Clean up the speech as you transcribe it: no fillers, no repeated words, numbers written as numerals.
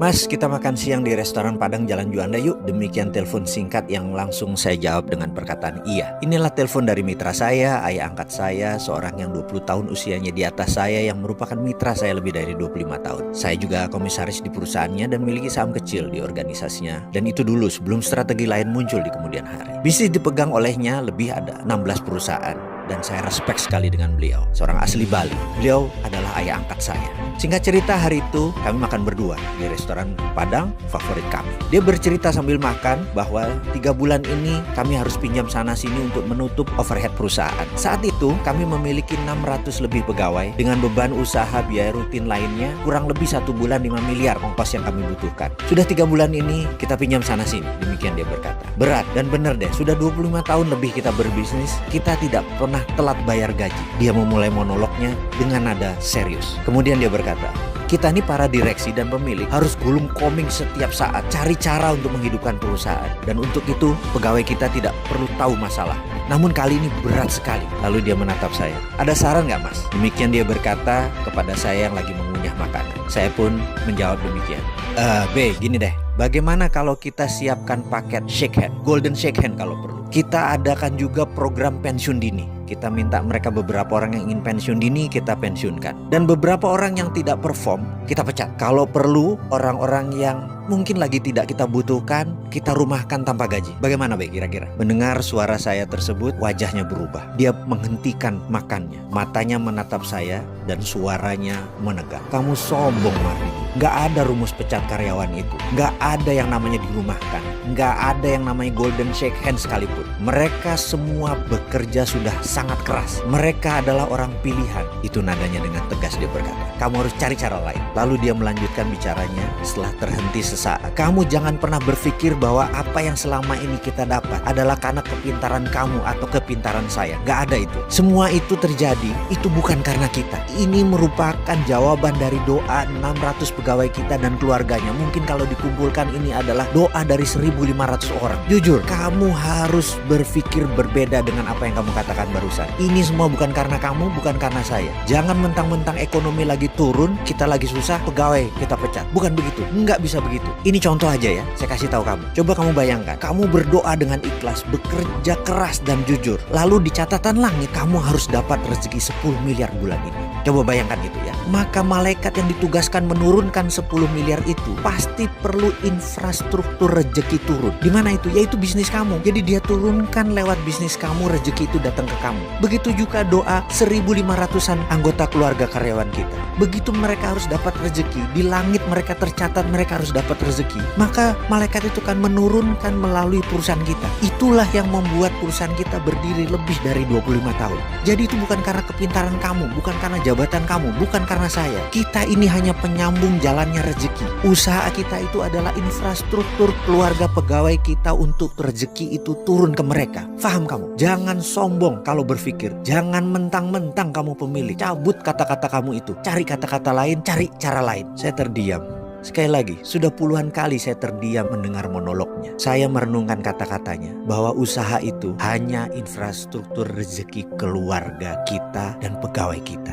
Mas, kita makan siang di restoran Padang Jalan Juanda yuk. Demikian telepon singkat yang langsung saya jawab dengan perkataan iya. Inilah telepon dari mitra saya, ayah angkat saya, seorang yang 20 tahun usianya di atas saya yang merupakan mitra saya lebih dari 25 tahun. Saya juga komisaris di perusahaannya dan memiliki saham kecil di organisasinya. Dan itu dulu sebelum strategi lain muncul di kemudian hari. Bisnis dipegang olehnya lebih ada 16 perusahaan. Dan saya respect sekali dengan beliau, seorang asli Bali. Beliau adalah ayah angkat saya. Singkat cerita, hari itu kami makan berdua di restoran Padang favorit kami. Dia bercerita sambil makan bahwa 3 bulan ini kami harus pinjam sana sini untuk menutup overhead perusahaan. Saat itu kami memiliki 600 lebih pegawai dengan beban usaha biaya rutin lainnya kurang lebih 1 bulan 5 miliar ongkos yang kami butuhkan. Sudah 3 bulan ini kita pinjam sana sini, demikian dia berkata. Berat dan benar deh, sudah 25 tahun lebih kita berbisnis, kita tidak pernah telat bayar gaji. Dia memulai monolognya dengan nada serius. Kemudian dia berkata, kita ini para direksi dan pemilik harus gulung koming setiap saat, cari cara untuk menghidupkan perusahaan. Dan untuk itu pegawai kita tidak perlu tahu masalah. Namun kali ini berat sekali. Lalu dia menatap saya. Ada saran nggak mas? Demikian dia berkata kepada saya yang lagi mengunyah makanan. Saya pun menjawab demikian. B, gini deh. Bagaimana kalau kita siapkan paket shake hand, golden shake hand kalau perlu. Kita adakan juga program pensiun dini. Kita minta mereka beberapa orang yang ingin pensiun dini, kita pensiunkan. Dan beberapa orang yang tidak perform, kita pecat. Kalau perlu, orang-orang yang mungkin lagi tidak kita butuhkan, kita rumahkan tanpa gaji. Bagaimana Be kira-kira? Mendengar suara saya tersebut, wajahnya berubah. Dia menghentikan makannya. Matanya menatap saya dan suaranya menegang. Kamu sombong Mardi. Gak ada rumus pecat karyawan itu. Gak ada yang namanya dirumahkan. Gak ada yang namanya golden shake hand sekalipun. Mereka semua bekerja sudah sangat keras. Mereka adalah orang pilihan. Itu nadanya dengan tegas dia berkata. Kamu harus cari cara lain. Lalu dia melanjutkan bicaranya setelah terhenti sesaat. Kamu jangan pernah berpikir bahwa apa yang selama ini kita dapat adalah karena kepintaran kamu atau kepintaran saya. Gak ada itu. Semua itu terjadi, itu bukan karena kita. Ini merupakan jawaban dari doa 600 pegawai kita dan keluarganya. Mungkin kalau dikumpulkan ini adalah doa dari 1.500 orang. Jujur, kamu harus berpikir berbeda dengan apa yang kamu katakan barusan. Ini semua bukan karena kamu, bukan karena saya. Jangan mentang-mentang ekonomi lagi turun, kita lagi susah, pegawai kita pecat. Bukan begitu, nggak bisa begitu. Ini contoh aja ya, saya kasih tahu kamu. Coba kamu bayangkan, kamu berdoa dengan ikhlas, bekerja keras dan jujur. Lalu di catatan langit, kamu harus dapat rezeki 10 miliar bulan ini. Coba bayangkan itu ya. Maka malaikat yang ditugaskan menurunkan 10 miliar itu pasti perlu infrastruktur rezeki turun. Di mana itu? Yaitu bisnis kamu. Jadi dia turunkan lewat bisnis kamu, rezeki itu datang ke kamu. Begitu juga doa 1.500-an anggota keluarga karyawan kita. Begitu mereka harus dapat rezeki, di langit mereka tercatat mereka harus dapat rezeki. Maka malaikat itu kan menurunkan melalui perusahaan kita. Itulah yang membuat perusahaan kita berdiri lebih dari 25 tahun. Jadi itu bukan karena kepintaran kamu, bukan karena jabatan kamu, bukan karena saya. Kita ini hanya penyambung jalannya rezeki. Usaha kita itu adalah infrastruktur keluarga pegawai kita untuk rezeki itu turun ke mereka. Faham kamu? Jangan sombong kalau berpikir. Jangan mentang-mentang kamu pemilik. Cabut kata-kata kamu itu. Cari kata-kata lain, cari cara lain. Saya terdiam. Sekali lagi, sudah puluhan kali saya terdiam mendengar monolognya. Saya merenungkan kata-katanya bahwa usaha itu hanya infrastruktur rezeki keluarga kita dan pegawai kita.